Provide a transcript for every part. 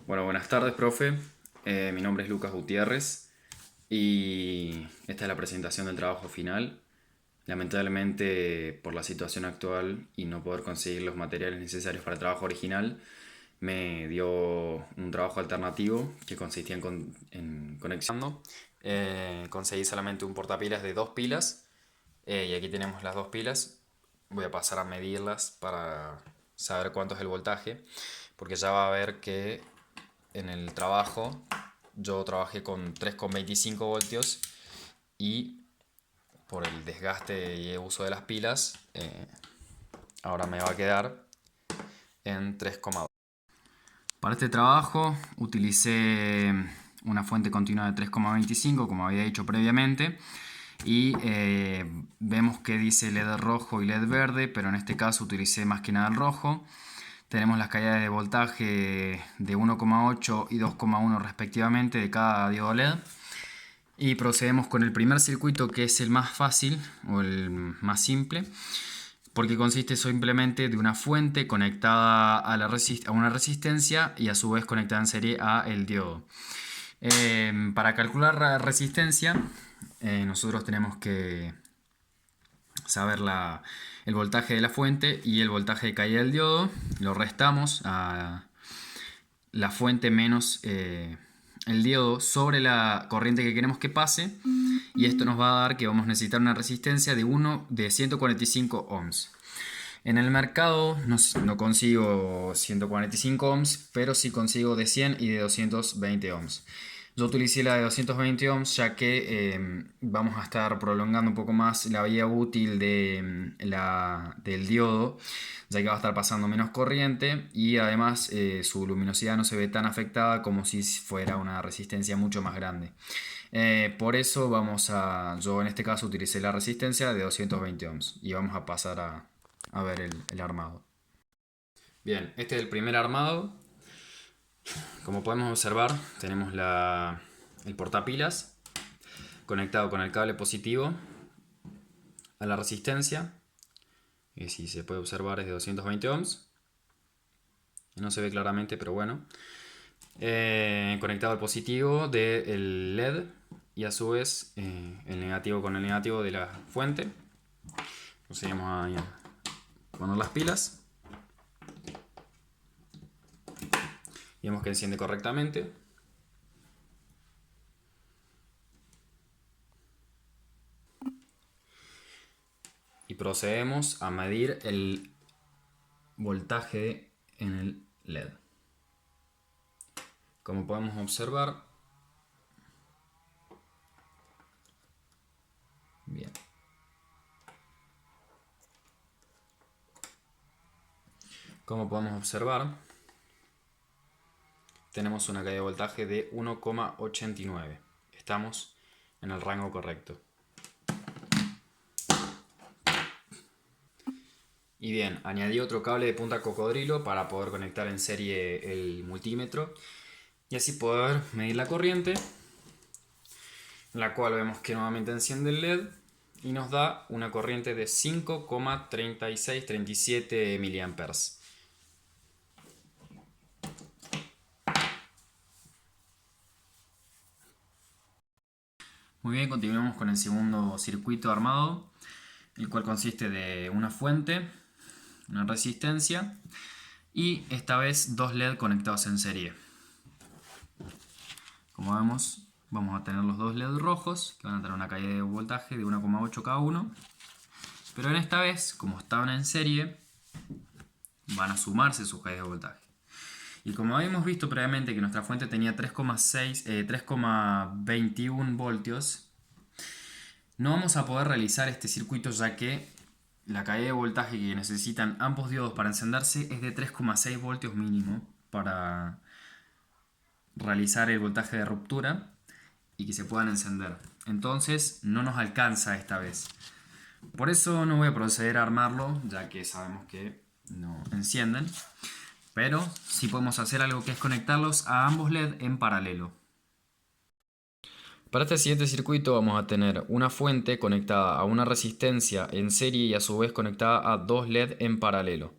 Bueno, buenas tardes, profe. Mi nombre es Lucas Gutiérrez y esta es la presentación del trabajo final. Lamentablemente, por la situación actual y no poder conseguir los materiales necesarios para el trabajo original, me dio un trabajo alternativo que consistía en conectando. Conseguí solamente un portapilas de dos pilas y aquí tenemos las dos pilas. Voy a pasar a medirlas para saber cuánto es el voltaje, porque ya va a ver que en el trabajo yo trabajé con 3,25 voltios y por el desgaste y uso de las pilas, ahora me va a quedar en 3,2. Para este trabajo utilicé una fuente continua de 3,25 como había dicho previamente y vemos que dice LED rojo y LED verde, pero en este caso utilicé más que nada el rojo. Tenemos las caídas de voltaje de 1,8 y 2,1 respectivamente de cada diodo LED. Y procedemos con el primer circuito, que es el más fácil o el más simple, porque consiste simplemente de una fuente conectada a una resistencia y a su vez conectada en serie a el diodo. Para calcular la resistencia, nosotros tenemos que saber el voltaje de la fuente y el voltaje de caída del diodo. Lo restamos a la fuente menos el diodo sobre la corriente que queremos que pase, y esto nos va a dar que vamos a necesitar una resistencia de 145 ohms. En el mercado no consigo 145 ohms, pero sí consigo de 100 y de 220 ohms. Yo utilicé la de 220 ohms ya que vamos a estar prolongando un poco más la vida útil del diodo, ya que va a estar pasando menos corriente y además su luminosidad no se ve tan afectada como si fuera una resistencia mucho más grande. Por eso yo en este caso utilicé la resistencia de 220 ohms y vamos a pasar a ver el armado. Bien, este es el primer armado. Como podemos observar, tenemos el portapilas conectado con el cable positivo a la resistencia, que si se puede observar es de 220 ohms. No se ve claramente, pero bueno. Conectado al positivo del LED y a su vez el negativo con el negativo de la fuente. Procedemos a poner las pilas y vemos que enciende correctamente. Y procedemos a medir el voltaje en el LED. Como podemos observar, bien. Como podemos observar, tenemos una caída de voltaje de 1,89. Estamos en el rango correcto. Y bien, añadí otro cable de punta cocodrilo para poder conectar en serie el multímetro y así poder medir la corriente, en la cual vemos que nuevamente enciende el LED y nos da una corriente de 5,3637 mA. Muy bien, continuamos con el segundo circuito armado, el cual consiste de una fuente, una resistencia y esta vez dos LED conectados en serie. Como vemos, vamos a tener los dos LED rojos que van a tener una caída de voltaje de 1,8 cada uno, pero en esta vez, como estaban en serie, van a sumarse sus caídas de voltaje. Y como habíamos visto previamente que nuestra fuente tenía 3,21 voltios, no vamos a poder realizar este circuito ya que la caída de voltaje que necesitan ambos diodos para encenderse es de 3,6 voltios mínimo para realizar el voltaje de ruptura y que se puedan encender. Entonces no nos alcanza esta vez. Por eso no voy a proceder a armarlo, ya que sabemos que no encienden. Pero sí podemos hacer algo, que es conectarlos a ambos LED en paralelo. Para este siguiente circuito vamos a tener una fuente conectada a una resistencia en serie y a su vez conectada a dos LED en paralelo.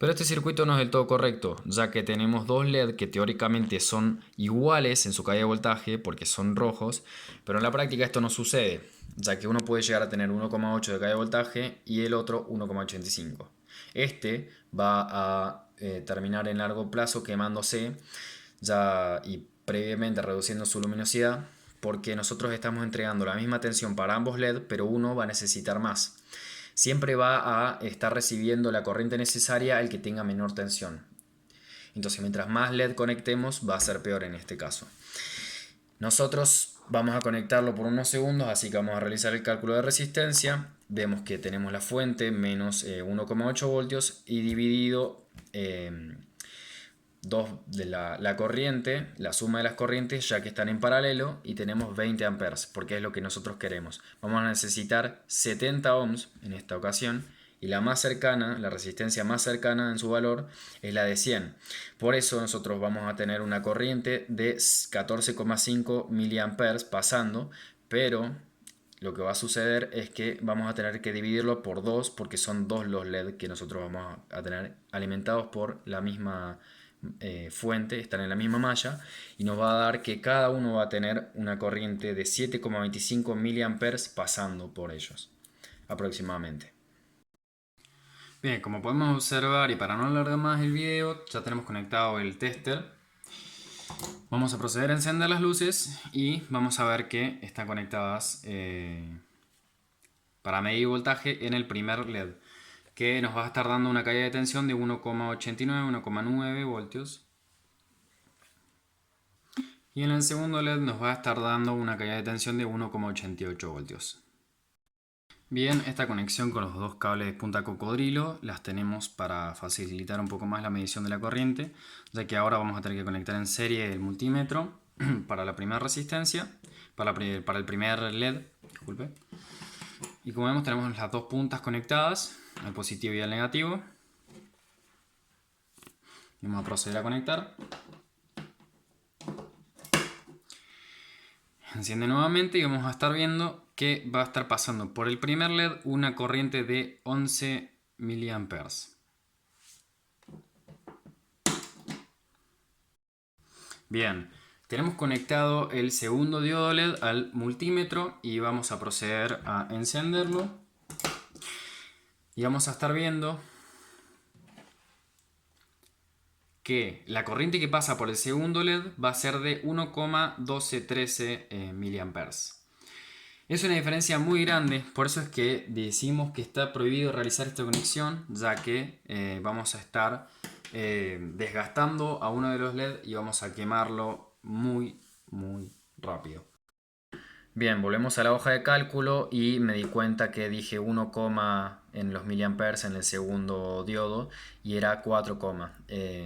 Pero este circuito no es del todo correcto, ya que tenemos dos LED que teóricamente son iguales en su caída de voltaje porque son rojos, pero en la práctica esto no sucede, ya que uno puede llegar a tener 1,8 de caída de voltaje y el otro 1,85. Este va a terminar en largo plazo quemándose ya y previamente reduciendo su luminosidad, porque nosotros estamos entregando la misma tensión para ambos LED, pero uno va a necesitar más. Siempre va a estar recibiendo la corriente necesaria el que tenga menor tensión. Entonces, mientras más LED conectemos, va a ser peor en este caso. Nosotros vamos a conectarlo por unos segundos, así que vamos a realizar el cálculo de resistencia. Vemos que tenemos la fuente menos 1,8 voltios y dividido 2 de la corriente, la suma de las corrientes, ya que están en paralelo, y tenemos 20 amperes, porque es lo que nosotros queremos. Vamos a necesitar 70 ohms en esta ocasión, y la más cercana, la resistencia más cercana en su valor, es la de 100. Por eso nosotros vamos a tener una corriente de 14,5 miliamperes pasando, pero lo que va a suceder es que vamos a tener que dividirlo por 2, porque son 2 los LED que nosotros vamos a tener alimentados por la misma fuente, están en la misma malla, y nos va a dar que cada uno va a tener una corriente de 7,25 miliamperes pasando por ellos aproximadamente. Bien, como podemos observar, y para no alargar más el video, ya tenemos conectado el tester. Vamos a proceder a encender las luces y vamos a ver que están conectadas para medir voltaje en el primer LED, que nos va a estar dando una caída de tensión de 1,89, 1,9 voltios. Y en el segundo LED nos va a estar dando una caída de tensión de 1,88 voltios. Bien, esta conexión con los dos cables de punta cocodrilo las tenemos para facilitar un poco más la medición de la corriente, ya que ahora vamos a tener que conectar en serie el multímetro para la primera resistencia, para el primer LED, disculpe. Y como vemos, tenemos las dos puntas conectadas, el positivo y el negativo. Vamos a proceder a conectar. Enciende nuevamente y vamos a estar viendo que va a estar pasando por el primer LED una corriente de 11 miliamperes. Bien, tenemos conectado el segundo diodo LED al multímetro y vamos a proceder a encenderlo. Y vamos a estar viendo que la corriente que pasa por el segundo LED va a ser de 1,1213 miliamperes. Es una diferencia muy grande, por eso es que decimos que está prohibido realizar esta conexión, ya que vamos a estar desgastando a uno de los LED y vamos a quemarlo muy rápido. Bien, volvemos a la hoja de cálculo y me di cuenta que dije 1, en los miliamperes en el segundo diodo y era 4,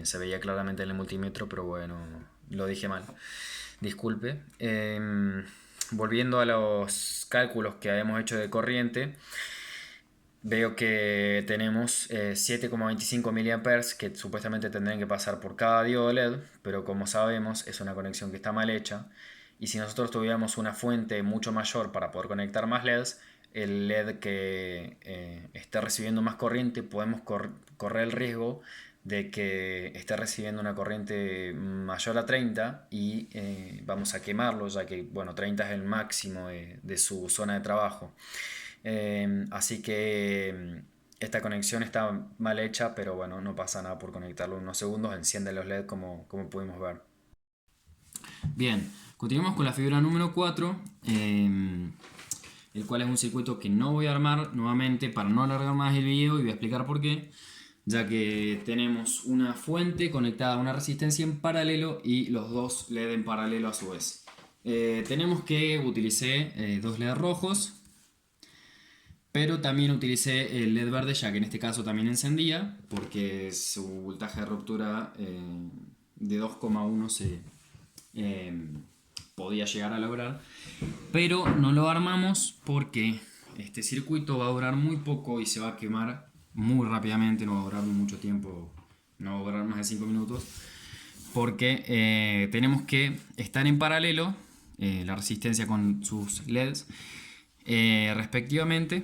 se veía claramente en el multímetro, pero bueno, lo dije mal. Disculpe. Volviendo a los cálculos que habíamos hecho de corriente, veo que tenemos 7,25 miliamperes que supuestamente tendrían que pasar por cada diodo LED, pero como sabemos es una conexión que está mal hecha. Y si nosotros tuviéramos una fuente mucho mayor para poder conectar más LEDs, el LED que esté recibiendo más corriente, podemos correr el riesgo de que esté recibiendo una corriente mayor a 30 y vamos a quemarlo, ya que bueno, 30 es el máximo de su zona de trabajo. Así que esta conexión está mal hecha, pero bueno, no pasa nada por conectarlo unos segundos, enciende los LED como pudimos ver. Bien, continuamos con la figura número 4, el cual es un circuito que no voy a armar nuevamente para no alargar más el video, y voy a explicar por qué, ya que tenemos una fuente conectada a una resistencia en paralelo y los dos LED en paralelo a su vez. Tenemos que utilicé dos LED rojos, pero también utilicé el LED verde, ya que en este caso también encendía, porque su voltaje de ruptura de 2,1 se podía llegar a lograr, pero no lo armamos porque este circuito va a durar muy poco y se va a quemar muy rápidamente, no va a durar mucho tiempo, no va a durar más de 5 minutos, porque tenemos que estar en paralelo la resistencia con sus LEDs respectivamente,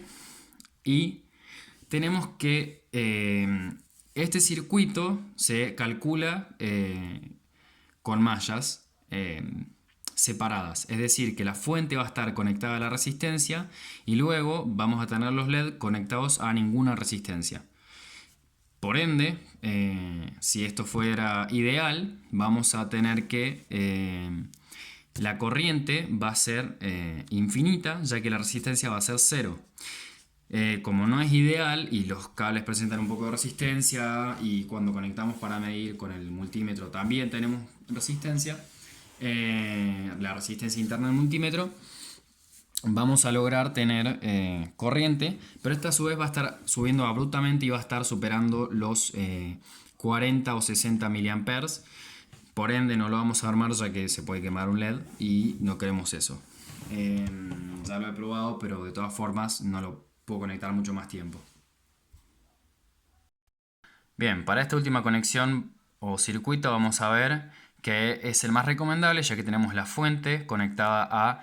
y tenemos que Este circuito se calcula con mallas separadas, es decir, que la fuente va a estar conectada a la resistencia y luego vamos a tener los LED conectados a ninguna resistencia. Por ende, si esto fuera ideal, vamos a tener que la corriente va a ser infinita, ya que la resistencia va a ser cero. Como no es ideal y los cables presentan un poco de resistencia y cuando conectamos para medir con el multímetro también tenemos resistencia, la resistencia interna del multímetro, vamos a lograr tener corriente, pero esta a su vez va a estar subiendo abruptamente y va a estar superando los 40 o 60 miliamperes. Por ende no lo vamos a armar ya que se puede quemar un LED y no queremos eso. Ya lo he probado, pero de todas formas no lo puedo conectar mucho más tiempo. Bien, para esta última conexión o circuito vamos a ver que es el más recomendable, ya que tenemos la fuente conectada a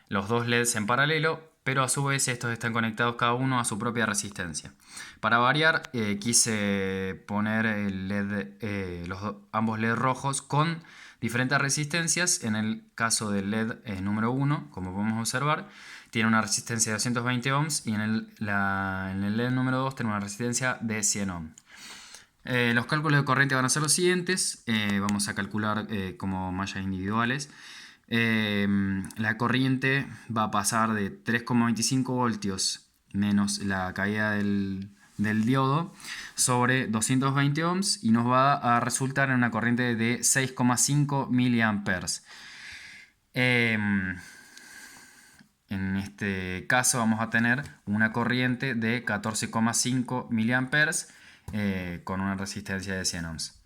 los dos LEDs en paralelo, pero a su vez estos están conectados cada uno a su propia resistencia. Para variar, quise poner el LED, ambos LED rojos con diferentes resistencias. En el caso del LED número 1, como podemos observar, tiene una resistencia de 220 ohms y en el LED número 2 tiene una resistencia de 100 ohms. Los cálculos de corriente van a ser los siguientes. Vamos a calcular como mallas individuales. La corriente va a pasar de 3,25 voltios menos la caída del diodo sobre 220 ohms y nos va a resultar en una corriente de 6,5 miliamperes. En este caso vamos a tener una corriente de 14,5 miliamperes con una resistencia de 100 ohms.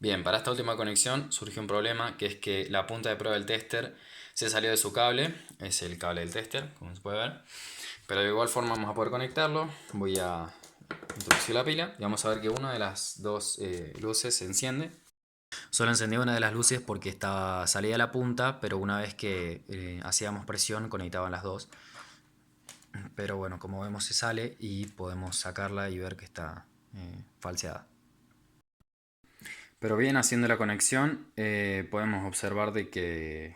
Bien, para esta última conexión surgió un problema, que es que la punta de prueba del tester se salió de su cable, es el cable del tester, como se puede ver, pero de igual forma vamos a poder conectarlo. Voy a introducir la pila y vamos a ver que una de las dos luces se enciende. Solo encendía una de las luces porque estaba salida la punta, pero una vez que hacíamos presión conectaban las dos. Pero bueno, como vemos se sale y podemos sacarla y ver que está falseada. Pero bien, haciendo la conexión podemos observar de que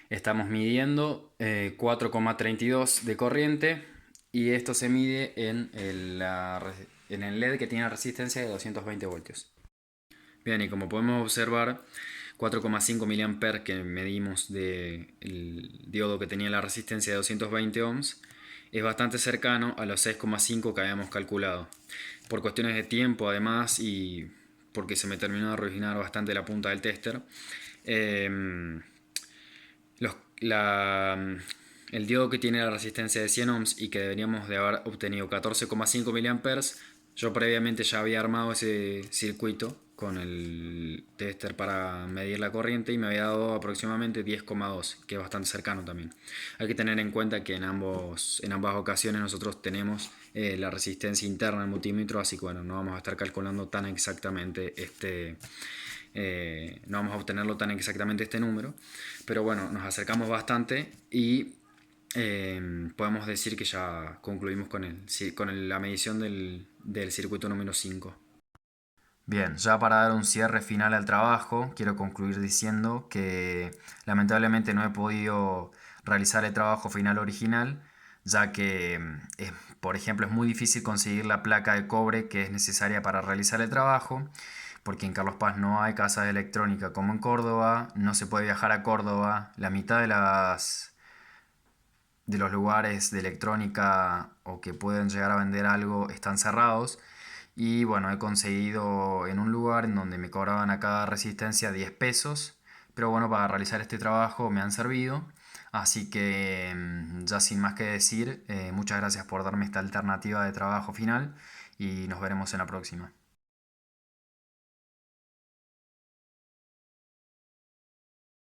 estamos midiendo 4,32 de corriente y esto se mide en el LED que tiene resistencia de 220 voltios. Bien, y como podemos observar, 4,5 mA que medimos del diodo que tenía la resistencia de 220 ohms es bastante cercano a los 6,5 que habíamos calculado. Por cuestiones de tiempo además y porque se me terminó de arruinar bastante la punta del tester, el diodo que tiene la resistencia de 100 ohms y que deberíamos de haber obtenido 14,5 mA, yo previamente ya había armado ese circuito con el tester para medir la corriente y me había dado aproximadamente 10,2, que es bastante cercano también. Hay que tener en cuenta que en ambas ocasiones nosotros tenemos la resistencia interna del multímetro, así que bueno, no vamos a estar calculando tan exactamente no vamos a obtenerlo tan exactamente este número, pero bueno, nos acercamos bastante y podemos decir que ya concluimos con la medición del circuito número 5. Bien, ya para dar un cierre final al trabajo, quiero concluir diciendo que lamentablemente no he podido realizar el trabajo final original, ya que, por ejemplo, es muy difícil conseguir la placa de cobre que es necesaria para realizar el trabajo, porque en Carlos Paz no hay casas de electrónica como en Córdoba, no se puede viajar a Córdoba, la mitad de los lugares de electrónica o que pueden llegar a vender algo están cerrados. Y bueno, he conseguido en un lugar en donde me cobraban a cada resistencia 10 pesos. Pero bueno, para realizar este trabajo me han servido. Así que ya sin más que decir, muchas gracias por darme esta alternativa de trabajo final y nos veremos en la próxima.